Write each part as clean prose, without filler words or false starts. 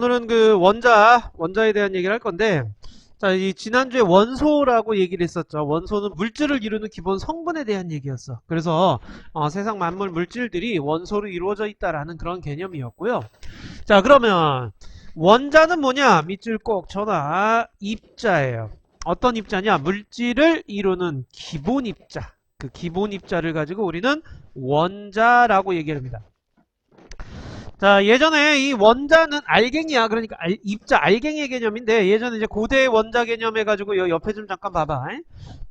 오늘은 그 원자에 대한 얘기를 할 건데, 자, 이 지난주에 원소라고 얘기를 했었죠. 원소는 물질을 이루는 기본 성분에 대한 얘기였어. 그래서 세상 만물 물질들이 원소로 이루어져 있다라는 그런 개념이었고요. 자, 그러면 원자는 뭐냐? 밑줄 꼭 쳐놔. 입자예요. 어떤 입자냐? 물질을 이루는 기본 입자. 그 기본 입자를 가지고 우리는 원자라고 얘기합니다. 자, 예전에 이 원자는 알갱이야. 그러니까 입자 알갱이의 개념인데, 예전에 이제 고대 원자 개념 해가지고 옆에 좀 잠깐 봐봐.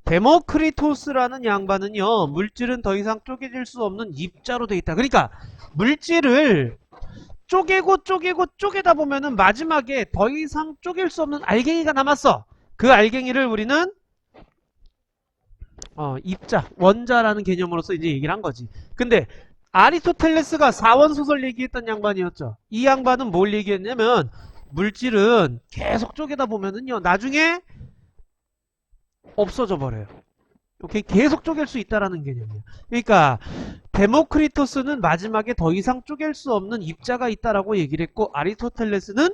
데모크리토스라는 양반은요, 물질은 더 이상 쪼개질 수 없는 입자로 돼 있다. 그러니까 물질을 쪼개다 보면은 마지막에 더 이상 쪼갤 수 없는 알갱이가 남았어. 그 알갱이를 우리는 입자, 원자라는 개념으로서 이제 얘기를 한 거지. 근데 아리스토텔레스가 사원소설 얘기했던 양반이었죠. 이 양반은 뭘 얘기했냐면, 물질은 계속 쪼개다 보면은요, 나중에 없어져 버려요. 이렇게 계속 쪼갤 수 있다라는 개념이에요. 그러니까 데모크리토스는 마지막에 더 이상 쪼갤 수 없는 입자가 있다라고 얘기를 했고, 아리스토텔레스는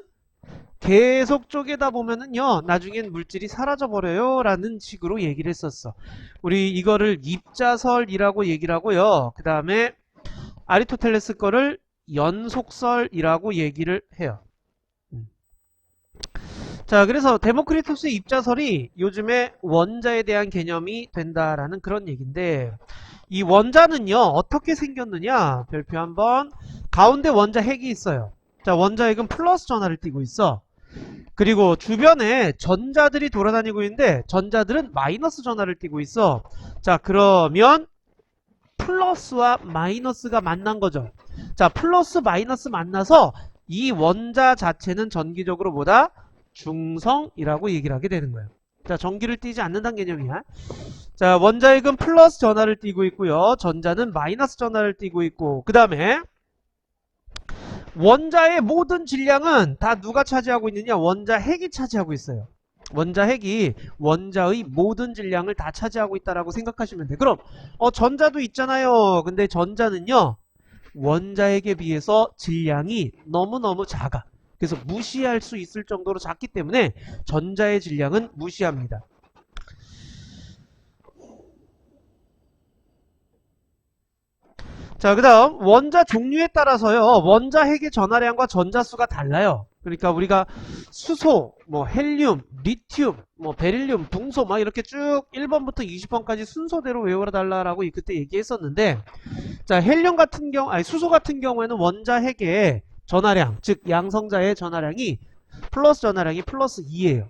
계속 쪼개다 보면은요, 나중엔 물질이 사라져 버려요 라는 식으로 얘기를 했었어. 우리 이거를 입자설이라고 얘기를 하고요. 그 다음에 아리스토텔레스 거를 연속설이라고 얘기를 해요. 자, 그래서 데모크리토스의 입자설이 요즘에 원자에 대한 개념이 된다라는 그런 얘기인데, 이 원자는요 어떻게 생겼느냐, 별표 한번. 가운데 원자 핵이 있어요. 자, 원자 핵은 플러스 전하를 띠고 있어. 그리고 주변에 전자들이 돌아다니고 있는데, 전자들은 마이너스 전하를 띠고 있어. 자, 그러면 플러스와 마이너스가 만난 거죠. 자, 플러스 마이너스 만나서 이 원자 자체는 전기적으로 뭐다? 중성이라고 얘기를 하게 되는 거예요. 자, 전기를 띠지 않는다는 개념이야. 자, 원자핵은 플러스 전하를 띠고 있고요. 전자는 마이너스 전하를 띠고 있고, 그 다음에 원자의 모든 질량은 다 누가 차지하고 있느냐? 원자핵이 차지하고 있어요. 원자핵이 원자의 모든 질량을 다 차지하고 있다라고 생각하시면 돼. 그럼 전자도 있잖아요. 근데 전자는요, 원자핵에 비해서 질량이 너무너무 작아. 그래서 무시할 수 있을 정도로 작기 때문에 전자의 질량은 무시합니다. 자, 그 다음 원자 종류에 따라서요, 원자핵의 전하량과 전자수가 달라요. 그러니까 우리가 수소, 뭐 헬륨, 리튬, 뭐 베릴륨, 붕소 막 이렇게 쭉 1번부터 20번까지 순서대로 외워달라고 그때 얘기했었는데, 자, 헬륨 같은 경우, 아니 수소 같은 경우에는 원자핵의 전하량, 즉 양성자의 전하량이 플러스 전하량이 플러스 2예요.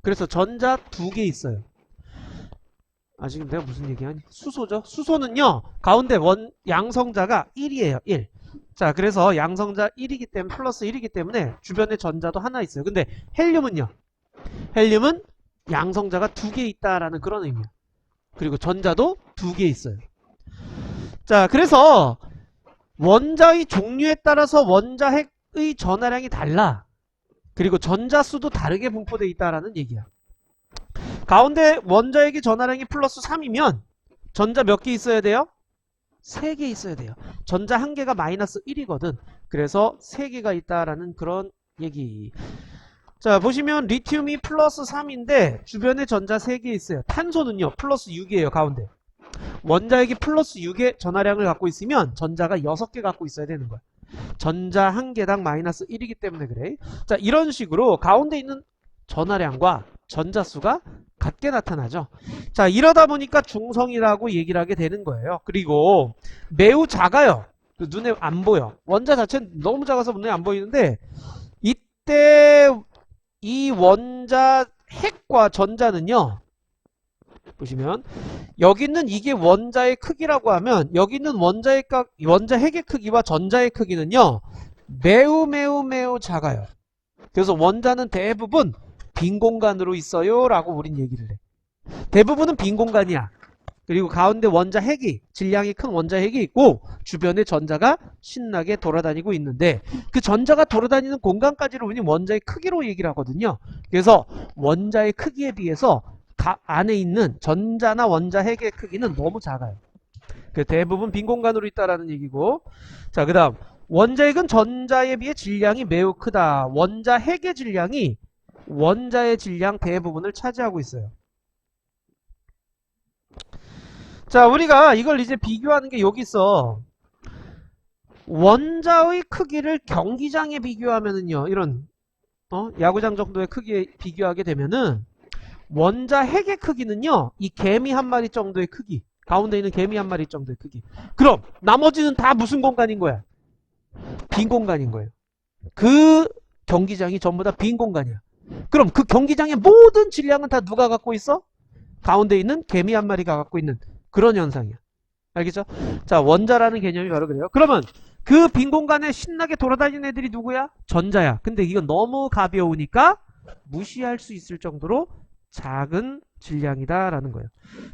그래서 전자 2개 있어요. 지금 내가 무슨 얘기하니? 수소죠. 수소는요, 가운데 양성자가 1이에요. 1. 자, 그래서 양성자 1이기 때문에, 플러스 1이기 때문에 주변에 전자도 하나 있어요. 근데 헬륨은요, 헬륨은 양성자가 2개 있다라는 그런 의미예요. 그리고 전자도 2개 있어요. 자, 그래서 원자의 종류에 따라서 원자핵의 전하량이 달라. 그리고 전자수도 다르게 분포되어 있다라는 얘기야. 가운데 원자핵의 전하량이 플러스 3이면 전자 몇 개 있어야 돼요? 3개 있어야 돼요. 전자 1개가 마이너스 1이거든. 그래서 3개가 있다라는 그런 얘기. 자, 보시면 리튬이 플러스 3인데 주변에 전자 3개 있어요. 탄소는요, 플러스 6이에요. 가운데. 원자핵이 플러스 6의 전하량을 갖고 있으면 전자가 6개 갖고 있어야 되는 거야. 전자 1개당 마이너스 1이기 때문에 그래. 자, 이런 식으로 가운데 있는 전하량과 전자수가 같게 나타나죠. 자, 이러다 보니까 중성이라고 얘기를 하게 되는 거예요. 그리고 매우 작아요. 눈에 안 보여. 원자 자체는 너무 작아서 눈에 안 보이는데, 이때 이 원자 핵과 전자는요, 보시면 여기 있는 이게 원자의 크기라고 하면, 여기 있는 원자 핵의 크기와 전자의 크기는요, 매우 작아요. 그래서 원자는 대부분 빈 공간으로 있어요 라고 우린 얘기를 해. 대부분은 빈 공간이야. 그리고 가운데 원자 핵이, 질량이 큰 원자 핵이 있고 주변에 전자가 신나게 돌아다니고 있는데, 그 전자가 돌아다니는 공간까지를 우리 원자의 크기로 얘기를 하거든요. 그래서 원자의 크기에 비해서 안에 있는 전자나 원자 핵의 크기는 너무 작아요. 대부분 빈 공간으로 있다라는 얘기고, 자, 그 다음 원자핵은 전자에 비해 질량이 매우 크다. 원자핵의 질량이 원자의 질량 대부분을 차지하고 있어요. 자, 우리가 이걸 이제 비교하는 게 여기 있어. 원자의 크기를 경기장에 비교하면은요, 이런 야구장 정도의 크기에 비교하게 되면은 원자핵의 크기는요, 이 개미 한 마리 정도의 크기, 가운데 있는 개미 한 마리 정도의 크기. 그럼 나머지는 다 무슨 공간인 거야? 빈 공간인 거예요. 그 경기장이 전부 다 빈 공간이야. 그럼 그 경기장의 모든 질량은 다 누가 갖고 있어? 가운데 있는 개미 한 마리가 갖고 있는 그런 현상이야. 알겠죠? 자, 원자라는 개념이 바로 그래요. 그러면 그 빈 공간에 신나게 돌아다니는 애들이 누구야? 전자야. 근데 이건 너무 가벼우니까 무시할 수 있을 정도로 작은 질량이다 라는 거예요.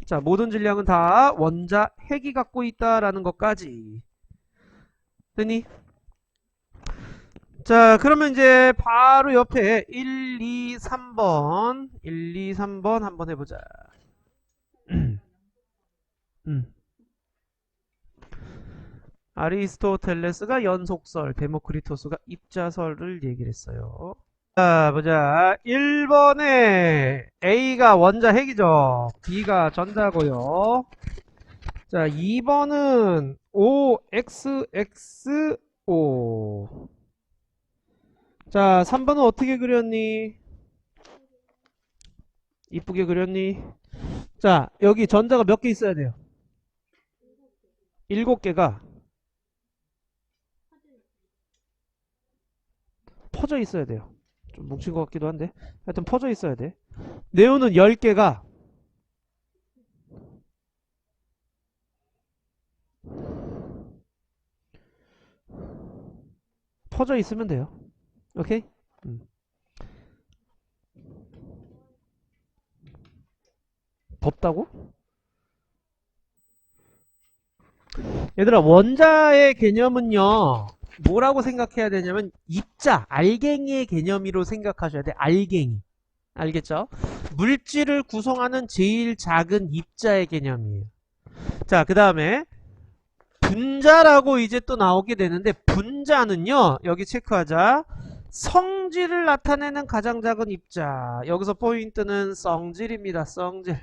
자, 모든 질량은 다 원자 핵이 갖고 있다라는 것까지. 됐니? 자, 그러면 이제 바로 옆에 1, 2, 3번 1, 2, 3번 한번 해보자. 아리스토텔레스가 연속설, 데모크리토스가 입자설을 얘기를 했어요. 자, 보자. 1번에 A가 원자 핵이죠. B가 전자고요. 자, 2번은 OXXO. 자, 3번은 어떻게 그렸니? 이쁘게 그렸니? 자, 여기 전자가 몇 개 있어야 돼요? 7개가 퍼져 있어야 돼요. 좀 뭉친 것 같기도 한데 하여튼 퍼져 있어야 돼. 네온은 10개가 퍼져 있으면 돼요. 오케이? 덥다고? 얘들아, 원자의 개념은요 뭐라고 생각해야 되냐면 입자, 알갱이의 개념으로 생각하셔야 돼. 알갱이. 알겠죠? 물질을 구성하는 제일 작은 입자의 개념이에요. 자, 그 다음에 분자라고 이제 또 나오게 되는데, 분자는요 여기 체크하자. 성질을 나타내는 가장 작은 입자. 여기서 포인트는 성질입니다. 성질.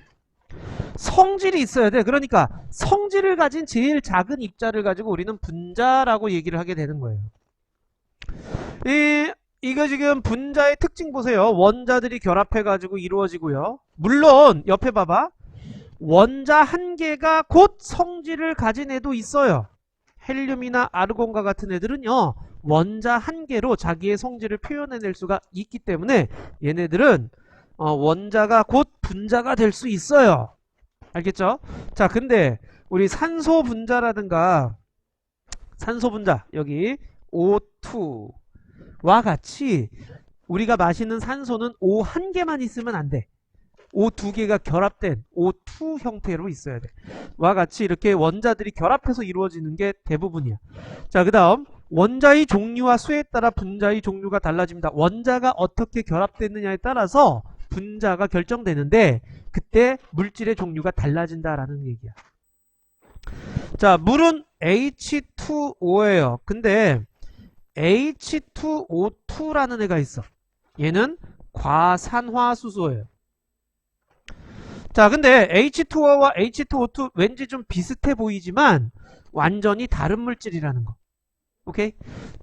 성질이 있어야 돼. 그러니까 성질을 가진 제일 작은 입자를 가지고 우리는 분자라고 얘기를 하게 되는 거예요. 이거 지금 분자의 특징 보세요. 원자들이 결합해가지고 이루어지고요. 물론 옆에 봐봐. 원자 한 개가 곧 성질을 가진 애도 있어요. 헬륨이나 아르곤과 같은 애들은요. 원자 한 개로 자기의 성질을 표현해낼 수가 있기 때문에 얘네들은 원자가 곧 분자가 될 수 있어요. 알겠죠? 자, 근데 우리 산소 분자라든가 산소 분자 여기 O2와 같이 우리가 마시는 산소는 O 한 개만 있으면 안 돼. O 두 개가 결합된 O2 형태로 있어야 돼. 와 같이 이렇게 원자들이 결합해서 이루어지는 게 대부분이야. 자, 그 다음 원자의 종류와 수에 따라 분자의 종류가 달라집니다. 원자가 어떻게 결합됐느냐에 따라서 분자가 결정되는데 그때 물질의 종류가 달라진다라는 얘기야. 자, 물은 H2O예요. 근데 H2O2라는 애가 있어. 얘는 과산화수소예요. 자, 근데 H2O와 H2O2 왠지 좀 비슷해 보이지만 완전히 다른 물질이라는 거. 오케이?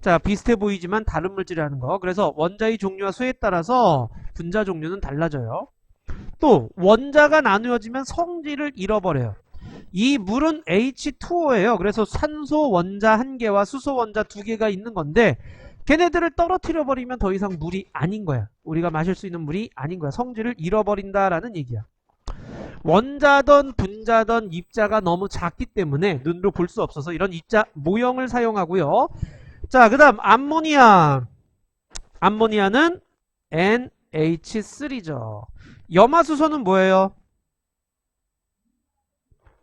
자, 비슷해 보이지만 다른 물질이라는 거. 그래서 원자의 종류와 수에 따라서 분자 종류는 달라져요. 또 원자가 나누어지면 성질을 잃어버려요. 이 물은 H2O예요. 그래서 산소 원자 1개와 수소 원자 2개가 있는 건데 걔네들을 떨어뜨려 버리면 더 이상 물이 아닌 거야. 우리가 마실 수 있는 물이 아닌 거야. 성질을 잃어버린다라는 얘기야. 원자든 분자든 입자가 너무 작기 때문에 눈으로 볼 수 없어서 이런 입자 모형을 사용하고요. 자, 그 다음 암모니아. 암모니아는 NH3죠. 염화수소는 뭐예요?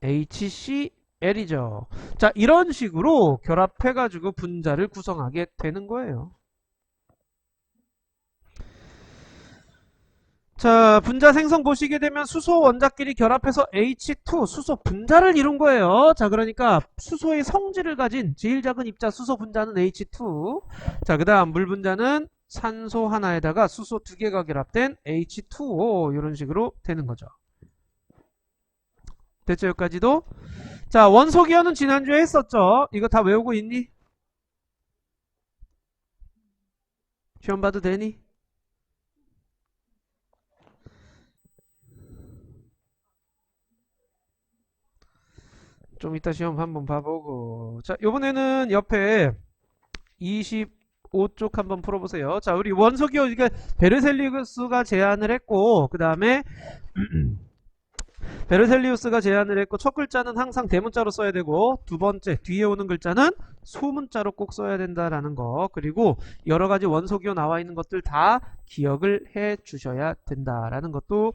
HCl이죠. 자, 이런 식으로 결합해가지고 분자를 구성하게 되는 거예요. 자, 분자 생성 보시게 되면 수소 원자끼리 결합해서 H2 수소 분자를 이룬 거예요. 자, 그러니까 수소의 성질을 가진 제일 작은 입자 수소 분자는 H2. 자, 그 다음 물 분자는 산소 하나에다가 수소 두 개가 결합된 H2O 이런 식으로 되는 거죠. 됐죠? 여기까지도? 자, 원소기호는 지난주에 했었죠. 이거 다 외우고 있니? 시험 봐도 되니? 좀 이따 시험 한번 봐보고. 자, 요번에는 옆에 25쪽 한번 풀어보세요. 자, 우리 원소기호, 이게 베르셀리우스가 제안을 했고, 그 다음에 베르셀리우스가 제안을 했고, 첫 글자는 항상 대문자로 써야 되고, 두 번째, 뒤에 오는 글자는 소문자로 꼭 써야 된다라는 거, 그리고 여러 가지 원소기호 나와 있는 것들 다 기억을 해 주셔야 된다라는 것도,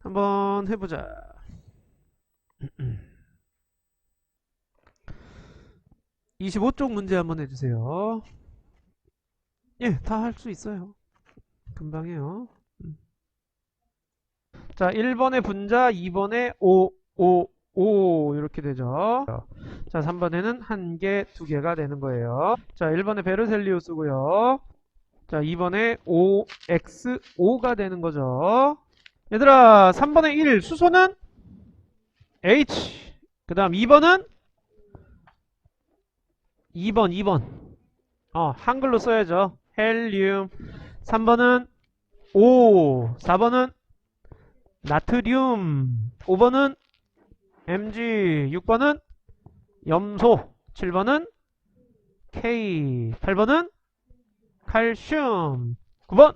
한번 해보자. 25쪽 문제 한번 해주세요. 예, 다 할 수 있어요. 금방 해요. 자, 1번에 분자, 2번에 5 이렇게 되죠. 자, 3번에는 1개, 2개가 되는 거예요. 자, 1번에 베르셀리우스고요. 자, 2번에 OXO가 되는 거죠. 얘들아, 3번에 1 수소는 H. 그 다음 2번은 2번 한글로 써야죠. 헬륨. 3번은 O. 4번은 나트륨. 5번은 Mg. 6번은 염소. 7번은 K. 8번은 칼슘. 9번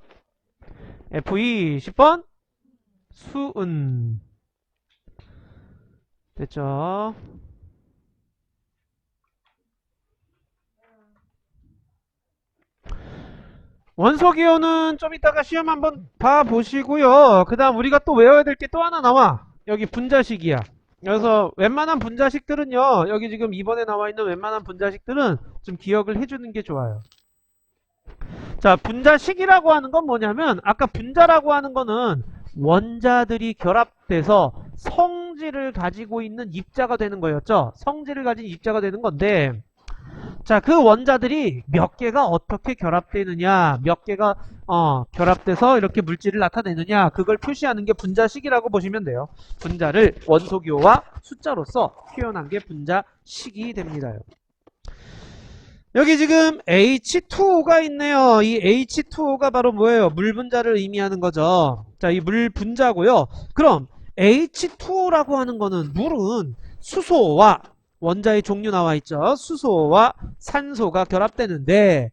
Fe. 10번 수은. 됐죠? 원소기호는 좀 이따가 시험 한번 봐보시고요. 그 다음 우리가 또 외워야 될 게 또 하나 나와. 여기 분자식이야. 그래서 웬만한 분자식들은요, 여기 지금 2번에 나와 있는 웬만한 분자식들은 좀 기억을 해주는 게 좋아요. 자, 분자식이라고 하는 건 뭐냐면, 아까 분자라고 하는 거는 원자들이 결합돼서 성질을 가지고 있는 입자가 되는 거였죠. 성질을 가진 입자가 되는 건데, 자, 그 원자들이 몇 개가 어떻게 결합되느냐, 몇 개가 결합돼서 이렇게 물질을 나타내느냐, 그걸 표시하는 게 분자식이라고 보시면 돼요. 분자를 원소기호와 숫자로서 표현한 게 분자식이 됩니다. 여기 지금 H2O가 있네요. 이 H2O가 바로 뭐예요? 물 분자를 의미하는 거죠. 자, 이 물 분자고요. 그럼 H2O라고 하는 거는, 물은 수소와, 원자의 종류 나와 있죠. 수소와 산소가 결합되는데,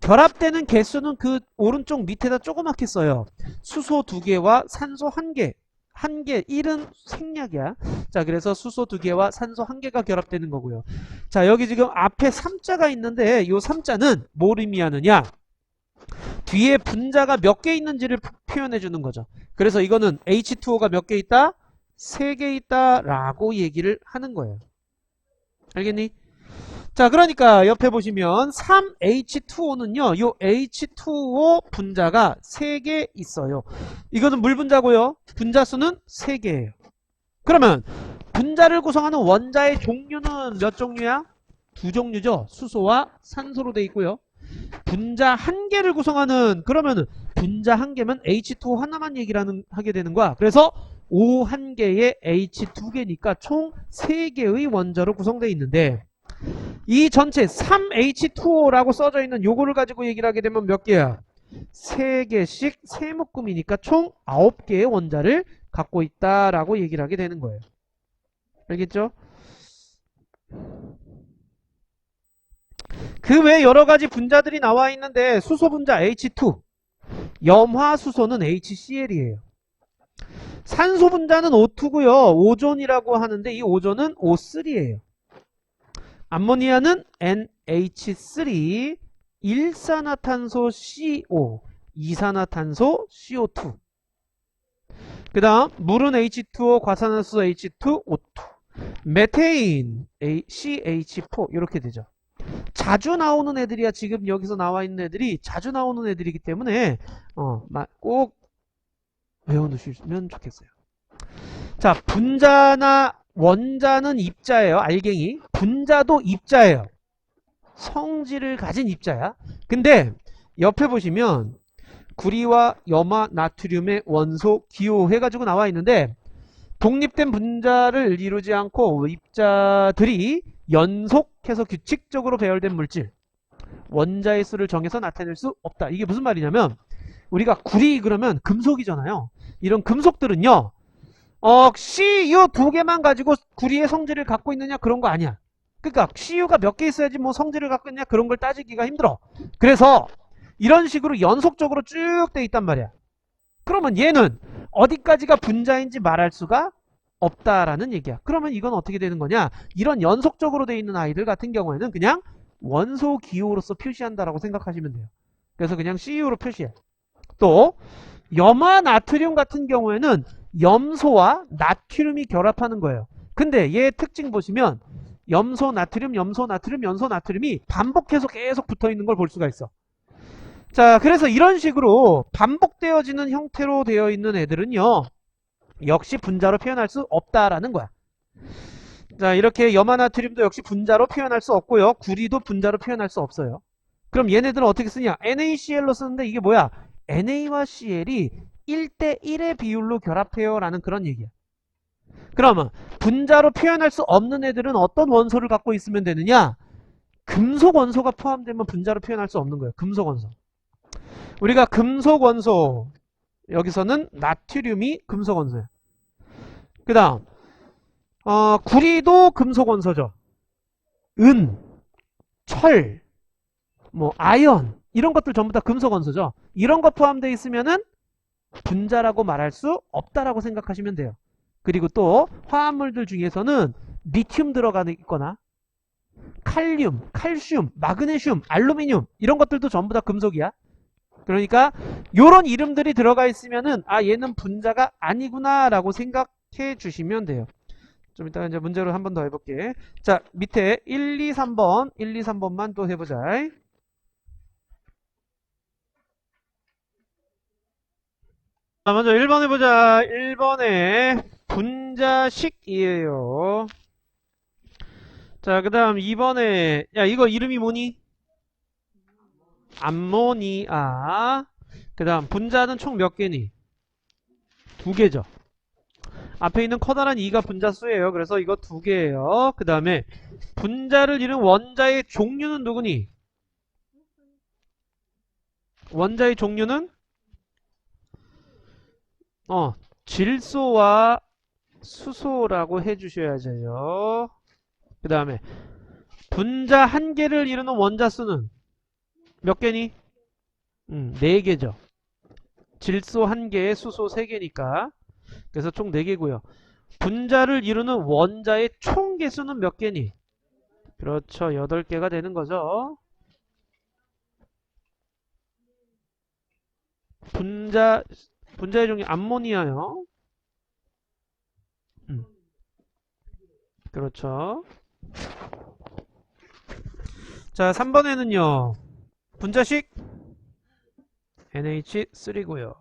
결합되는 개수는 그 오른쪽 밑에다 조그맣게 써요. 수소 2개와 산소 1개. 1은 생략이야. 자, 그래서 수소 2개와 산소 1개가 결합되는 거고요. 자, 여기 지금 앞에 3자가 있는데, 이 3자는 뭘 의미하느냐? 뒤에 분자가 몇 개 있는지를 표현해 주는 거죠. 그래서 이거는 H2O가 몇 개 있다? 3개 있다 라고 얘기를 하는 거예요. 알겠니? 자, 그러니까 옆에 보시면 3H2O는요, 요 H2O 분자가 3개 있어요. 이거는 물 분자고요. 분자수는 3개예요. 그러면 분자를 구성하는 원자의 종류는 몇 종류야? 2종류죠. 수소와 산소로 되어 있고요. 분자 1개를 구성하는, 그러면은 분자 1개면 H2O 하나만 얘기를 하게 되는 거야. 그래서 O 1개에 H 2개니까 총 3개의 원자로 구성되어 있는데, 이 전체 3H2O라고 써져 있는 요거를 가지고 얘기를 하게 되면 몇 개야? 3개씩 세묶음이니까 총 9개의 원자를 갖고 있다라고 얘기를 하게 되는 거예요. 알겠죠? 그 외에 여러 가지 분자들이 나와 있는데, 수소 분자 H2, 염화수소는 HCl이에요. 산소 분자는 O2고요. 오존이라고 하는데, 이 오존은 O3예요. 암모니아는 NH3, 일산화탄소 CO, 이산화탄소 CO2. 그 다음 물은 H2O, 과산화수소 H2O2, 메테인 CH4 이렇게 되죠. 자주 나오는 애들이야. 지금 여기서 나와 있는 애들이 자주 나오는 애들이기 때문에 꼭 외워두시면 좋겠어요. 자, 분자나 원자는 입자예요. 알갱이. 분자도 입자예요. 성질을 가진 입자야. 근데 옆에 보시면 구리와 염화, 나트륨의 원소, 기호 해가지고 나와 있는데 독립된 분자를 이루지 않고 입자들이 연속해서 규칙적으로 배열된 물질, 원자의 수를 정해서 나타낼 수 없다. 이게 무슨 말이냐면 우리가 구리 그러면 금속이잖아요. 이런 금속들은요 CU 두 개만 가지고 구리의 성질을 갖고 있느냐 그런 거 아니야. 그러니까 CU가 몇 개 있어야지 뭐 성질을 갖고 있냐 그런 걸 따지기가 힘들어. 그래서 이런 식으로 연속적으로 쭉 돼 있단 말이야. 그러면 얘는 어디까지가 분자인지 말할 수가 없다라는 얘기야. 그러면 이건 어떻게 되는 거냐? 이런 연속적으로 돼 있는 아이들 같은 경우에는 그냥 원소 기호로서 표시한다라고 생각하시면 돼요. 그래서 그냥 CU로 표시해. 또 염화 나트륨 같은 경우에는 염소와 나트륨이 결합하는 거예요. 근데 얘 특징 보시면 염소 나트륨, 염소 나트륨, 염소 나트륨이 반복해서 계속 붙어 있는 걸 볼 수가 있어. 자, 그래서 이런 식으로 반복되어지는 형태로 되어 있는 애들은요 역시 분자로 표현할 수 없다라는 거야. 자, 이렇게 염화나트륨도 역시 분자로 표현할 수 없고요. 구리도 분자로 표현할 수 없어요. 그럼 얘네들은 어떻게 쓰냐? NaCl로 쓰는데 이게 뭐야? NA와 CL이 1대1의 비율로 결합해요 라는 그런 얘기야. 그러면 분자로 표현할 수 없는 애들은 어떤 원소를 갖고 있으면 되느냐? 금속 원소가 포함되면 분자로 표현할 수 없는 거예요. 금속 원소. 우리가 금속 원소, 여기서는 나트륨이 금속 원소야. 그 다음 구리도 금속 원소죠. 은, 철, 뭐 아연 이런 것들 전부 다 금속 원소죠. 이런 거 포함되어 있으면은 분자라고 말할 수 없다라고 생각하시면 돼요. 그리고 또 화합물들 중에서는 리튬 들어가 있거나 칼륨, 칼슘, 마그네슘, 알루미늄 이런 것들도 전부 다 금속이야. 그러니까 요런 이름들이 들어가 있으면은 얘는 분자가 아니구나 라고 생각해 주시면 돼요. 좀 이따가 이제 문제로 한 번 더 해볼게. 자, 밑에 1, 2, 3번 1, 2, 3번만 또 해보자. 자, 먼저 1번 해보자. 1번에 분자식이에요. 자, 그 다음 2번에 야 이거 이름이 뭐니? 암모니아. 그 다음 분자는 총 몇 개니? 2개죠. 앞에 있는 커다란 2가 분자수예요. 그래서 이거 2개예요. 그 다음에 분자를 이룬 원자의 종류는 누구니? 원자의 종류는 질소와 수소라고 해주셔야죠. 그 다음에 분자 1개를 이루는 원자수는 몇 개니? 4개죠. 질소 1개에 수소 3개니까. 그래서 총 4개고요. 분자를 이루는 원자의 총 개수는 몇 개니? 그렇죠. 8개가 되는 거죠. 분자의 종류 암모니아요. 그렇죠. 자, 3번에는요. 분자식 NH3고요.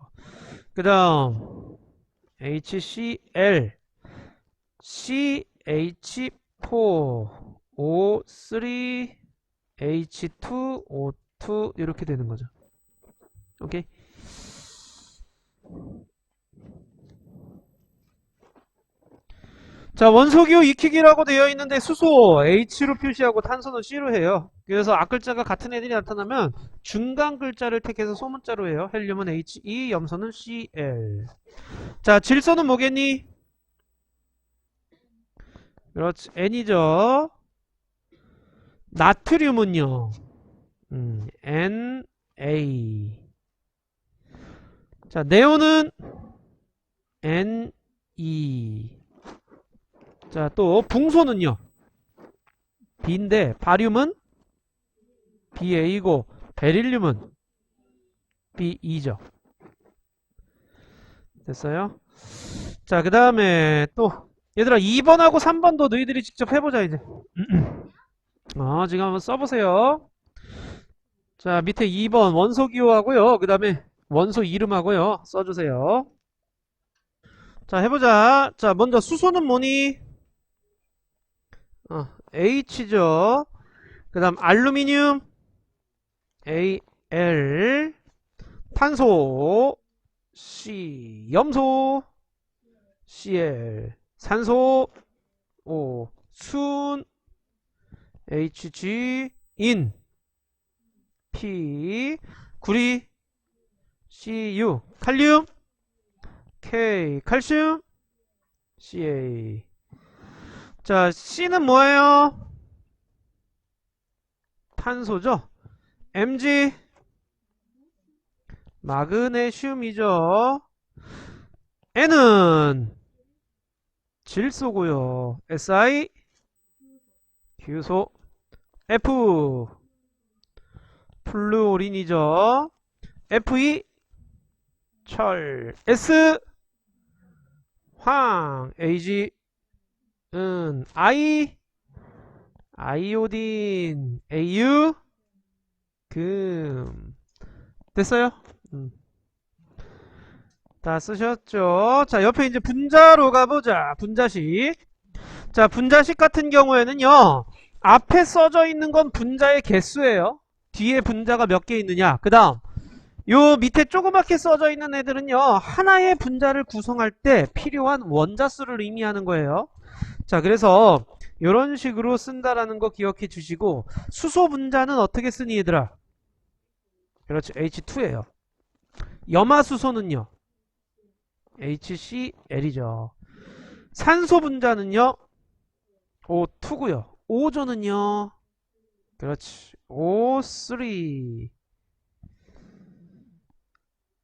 그 다음 HCl CH4 O3 H2 O2 이렇게 되는 거죠. 오케이. 자, 원소기호 익히기라고 되어 있는데 수소 H로 표시하고 탄소는 C로 해요. 그래서 앞글자가 같은 애들이 나타나면 중간 글자를 택해서 소문자로 해요. 헬륨은 He, 염소는 Cl. 자, 질소는 뭐겠니? 그렇지, N이죠. 나트륨은요, Na. 자, 네온은 Ne. 자, 또 붕소는요, B인데 바륨은 BA고 베릴륨은 BE죠. 됐어요? 자, 그 다음에 또 얘들아 2번하고 3번도 너희들이 직접 해보자 이제. 지금 한번 써보세요. 자, 밑에 2번 원소 기호하고요. 그 다음에 원소 이름하고요. 써주세요. 자, 해보자. 자, 먼저 수소는 뭐니? H죠. 그 다음 알루미늄 Al, 탄소 C, 염소 Cl, 산소 O, 순 Hg, 인 P, 구리 Cu, 칼륨 K, 칼슘 Ca. 자, C는 뭐예요? 탄소죠. Mg, 마그네슘이죠. N은 질소고요. Si, 규소. F, 플루오린이죠. Fe, 철. S, 황. Ag, I, 아이오딘. Au, 금. 됐어요? 다 쓰셨죠? 자, 옆에 이제 분자로 가보자. 분자식. 자, 분자식 같은 경우에는요, 앞에 써져 있는 건 분자의 개수예요. 뒤에 분자가 몇 개 있느냐. 그 다음, 요 밑에 조그맣게 써져 있는 애들은요, 하나의 분자를 구성할 때 필요한 원자수를 의미하는 거예요. 자, 그래서 이런 식으로 쓴다라는 거 기억해 주시고, 수소 분자는 어떻게 쓰니 얘들아? 그렇죠. H2예요. 염화수소는요, HCl이죠. 산소 분자는요, O2고요. 오존은요, 그렇지, O3.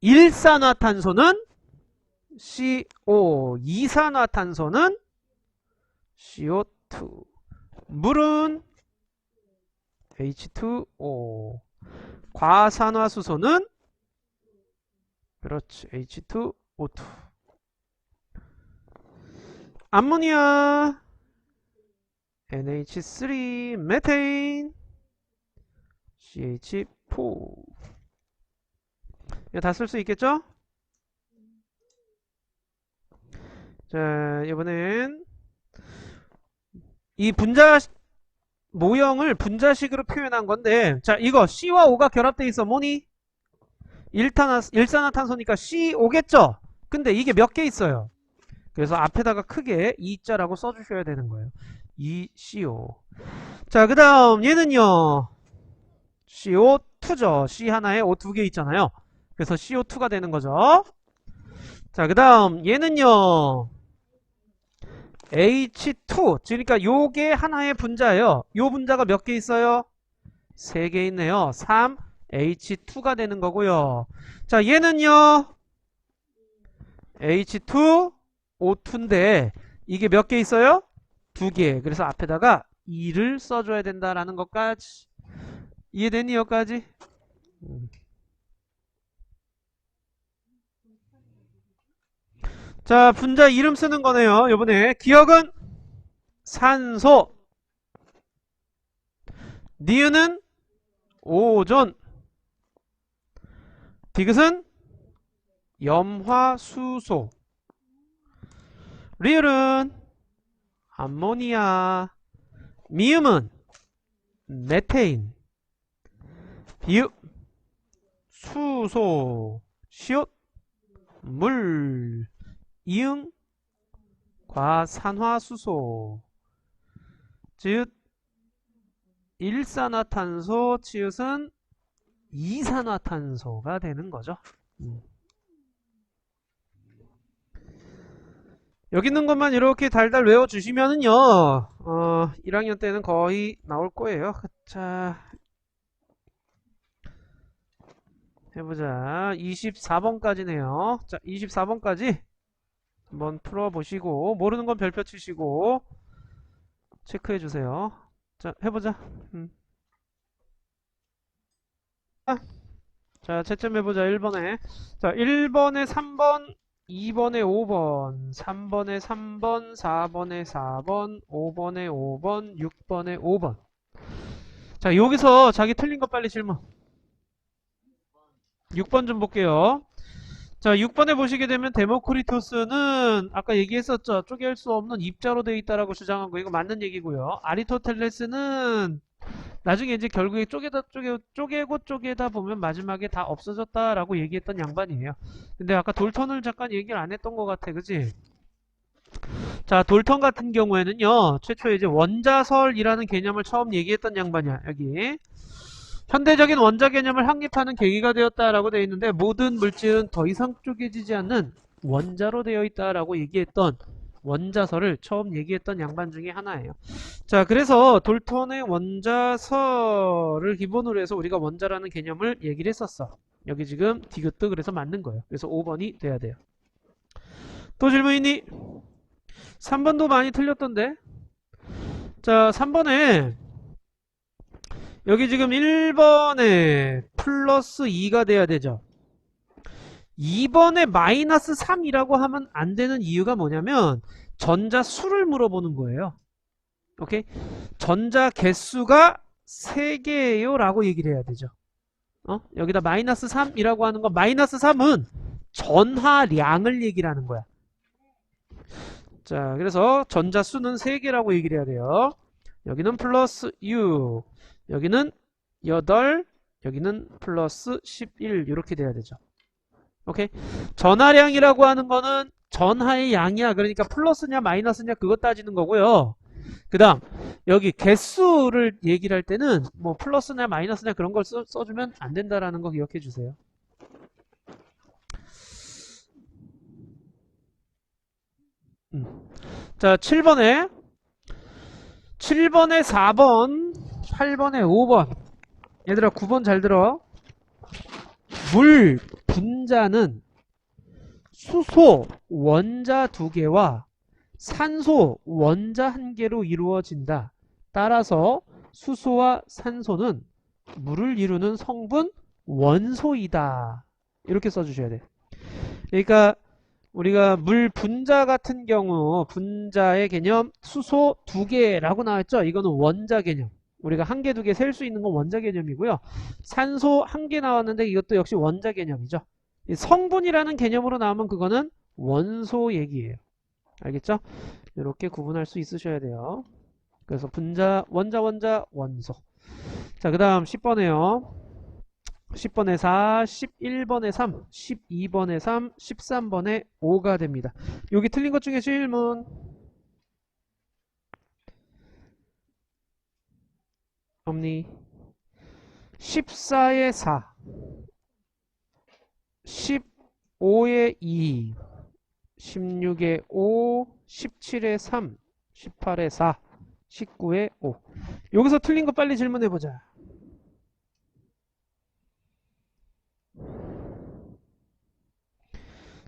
일산화탄소는 CO, 이산화탄소는 CO2. 물은 H2O. 과산화수소는 그렇지, H2O2. 암모니아 NH3, 메테인 CH4. 이거 다 쓸 수 있겠죠? 자, 이번엔 이 분자 모형을 분자식으로 표현한 건데, 자, 이거 C와 O가 결합되어 있어. 뭐니? 일산화탄소니까 C5겠죠? 근데 이게 몇 개 있어요? 그래서 앞에다가 크게 2자라고 써주셔야 되는 거예요. 2CO. 자, 그 다음 얘는요, CO2죠. C 하나에 O 2개 있잖아요. 그래서 CO2가 되는 거죠. 자, 그 다음 얘는요, H2. 그러니까 요게 하나의 분자예요. 요 분자가 몇 개 있어요? 3개 있네요. 3H2가 되는 거고요. 자, 얘는요, H2, O2인데 이게 몇 개 있어요? 2개. 그래서 앞에다가 2를 써줘야 된다라는 것까지. 이해됐니? 여기까지? 자, 분자 이름 쓰는 거네요. 요번에 기억은 산소, 니은은 오존, 디귿은 염화수소, 리을은 암모니아, 미음은 메테인, 비읍 수소, 시옷 물, 이응 과산화수소, 즉 일산화탄소, 치읓은 이산화탄소가 되는 거죠. 여기 있는 것만 이렇게 달달 외워주시면은요, 1학년 때는 거의 나올 거예요. 자, 해보자. 24번까지네요. 자, 24번까지 한번 풀어보시고, 모르는 건 별표 치시고, 체크해주세요. 자, 해보자. 자, 채점해보자. 1번에. 자, 1번에 3번, 2번에 5번, 3번에 3번, 4번에 4번, 5번에 5번, 6번에 5번. 자, 여기서 자기 틀린 거 빨리 질문. 6번 좀 볼게요. 자, 6번에 보시게 되면 데모크리토스는 아까 얘기했었죠. 쪼갤 수 없는 입자로 되어 있다라고 주장한 거. 이거 맞는 얘기고요. 아리토텔레스는 나중에 이제 결국에 쪼개고 쪼개다 보면 마지막에 다 없어졌다라고 얘기했던 양반이에요. 근데 아까 돌턴을 잠깐 얘기를 안 했던 것 같아. 그지? 자, 돌턴 같은 경우에는요, 최초에 이제 원자설이라는 개념을 처음 얘기했던 양반이야. 여기. 현대적인 원자 개념을 확립하는 계기가 되었다라고 되어 있는데, 모든 물질은 더 이상 쪼개지지 않는 원자로 되어 있다라고 얘기했던 원자설을 처음 얘기했던 양반 중에 하나예요. 자, 그래서 돌턴의 원자설을 기본으로 해서 우리가 원자라는 개념을 얘기를 했었어. 여기 지금 디귿도 그래서 맞는 거예요. 그래서 5번이 돼야 돼요. 또 질문 있니? 3번도 많이 틀렸던데. 자, 3번에 여기 지금 1번에 플러스 2가 돼야 되죠. 2번에 마이너스 3이라고 하면 안 되는 이유가 뭐냐면 전자 수를 물어보는 거예요. 오케이? 전자 개수가 3개예요 라고 얘기를 해야 되죠. 여기다 마이너스 3이라고 하는 건 마이너스 3은 전하량을 얘기를 하는 거야. 자, 그래서 전자 수는 3개라고 얘기를 해야 돼요. 여기는 플러스 6, 여기는 8, 여기는 플러스 11 이렇게 돼야 되죠. 오케이? 전하량이라고 하는 거는 전하의 양이야. 그러니까 플러스냐 마이너스냐 그거 따지는 거고요. 그 다음 여기 개수를 얘기를 할 때는 뭐 플러스냐 마이너스냐 그런 걸 써주면 안 된다라는 거 기억해 주세요. 자, 7번에 4번 8번에 5번 얘들아 9번 잘 들어. 물 분자는 수소 원자 2개와 산소 원자 1개로 이루어진다. 따라서 수소와 산소는 물을 이루는 성분 원소이다. 이렇게 써주셔야 돼. 그러니까 우리가 물 분자 같은 경우 분자의 개념 수소 2개라고 나왔죠. 이거는 원자 개념. 우리가 1개, 2개 셀 수 있는 건 원자 개념이고요. 산소 1개 나왔는데 이것도 역시 원자 개념이죠. 성분이라는 개념으로 나오면 그거는 원소 얘기예요. 알겠죠? 이렇게 구분할 수 있으셔야 돼요. 그래서 분자, 원자, 원소. 자, 그 다음 10번에요. 10번에 4, 11번에 3, 12번에 3, 13번에 5가 됩니다. 여기 틀린 것 중에 질문. 없니? 14에 4, 15에 2, 16에 5, 17에 3, 18에 4, 19에 5. 여기서 틀린 거 빨리 질문해보자.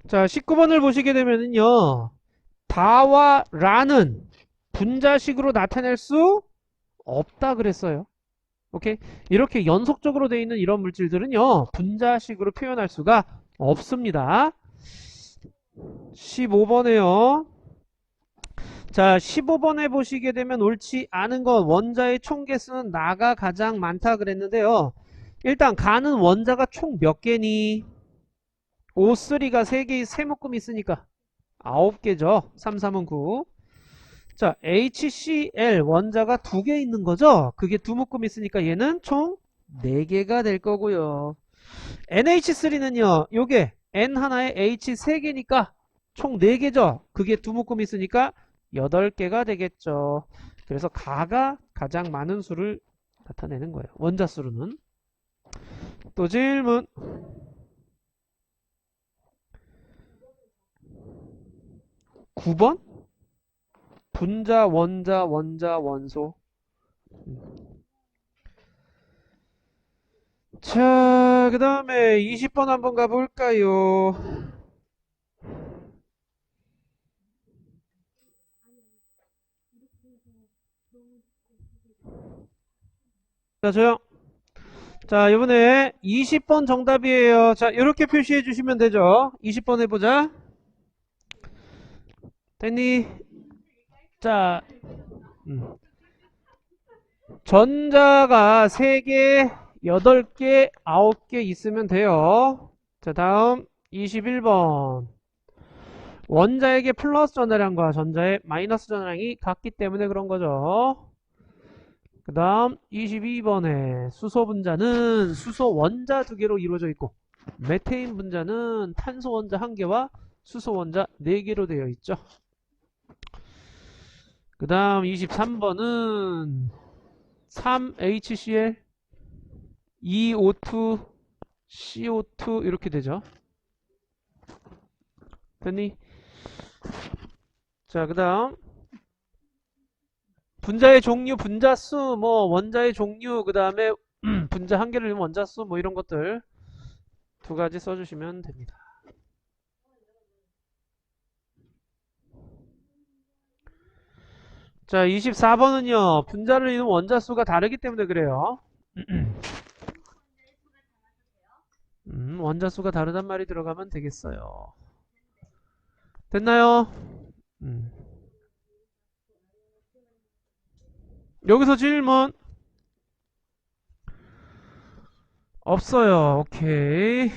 자, 19번을 보시게 되면은요, 다와 라는 분자식으로 나타낼 수 없다 그랬어요. 오케이? 이렇게 연속적으로 되어 있는 이런 물질들은요, 분자식으로 표현할 수가 없습니다. 15번에요. 자, 15번에 보시게 되면 옳지 않은 건 원자의 총 개수는 나가 가장 많다 그랬는데요. 일단 가는 원자가 총 몇 개니? O3가 3개, 3묶음 있으니까 9개죠. 3, 3은 9. 자, HCl 원자가 2개 있는 거죠. 그게 2묶음 있으니까 얘는 총 4개가 될 거고요. NH3는요. 요게 N 하나에 H 3개니까 총 4개죠. 그게 2묶음 있으니까 8개가 되겠죠. 그래서 가가 가장 많은 수를 나타내는 거예요. 원자 수로는. 또 질문. 9번? 분자, 원자, 원소. 자, 그 다음에 20번 한번 가볼까요? 자, 조용. 자, 이번에 20번 정답이에요. 자, 이렇게 표시해 주시면 되죠. 20번 해보자. 됐니? 자, 전자가 3개, 8개, 9개 있으면 돼요. 자, 다음 21번. 원자에게 플러스 전하량과 전자의 마이너스 전하량이 같기 때문에 그런 거죠. 그 다음 22번에 수소 분자는 수소 원자 2개로 이루어져 있고 메테인 분자는 탄소 원자 1개와 수소 원자 4개로 되어 있죠. 그 다음 23번은 3HCl, 2O2, CO2 이렇게 되죠. 됐니? 자, 그 다음 분자의 종류, 분자수, 뭐 원자의 종류, 그 다음에 분자 한 개를 넣은 원자수 뭐 이런 것들 2가지 써주시면 됩니다. 자, 24번은요. 분자를 이룬 원자수가 다르기 때문에 그래요. 원자수가 다르단 말이 들어가면 되겠어요. 됐나요? 여기서 질문 없어요. 오케이.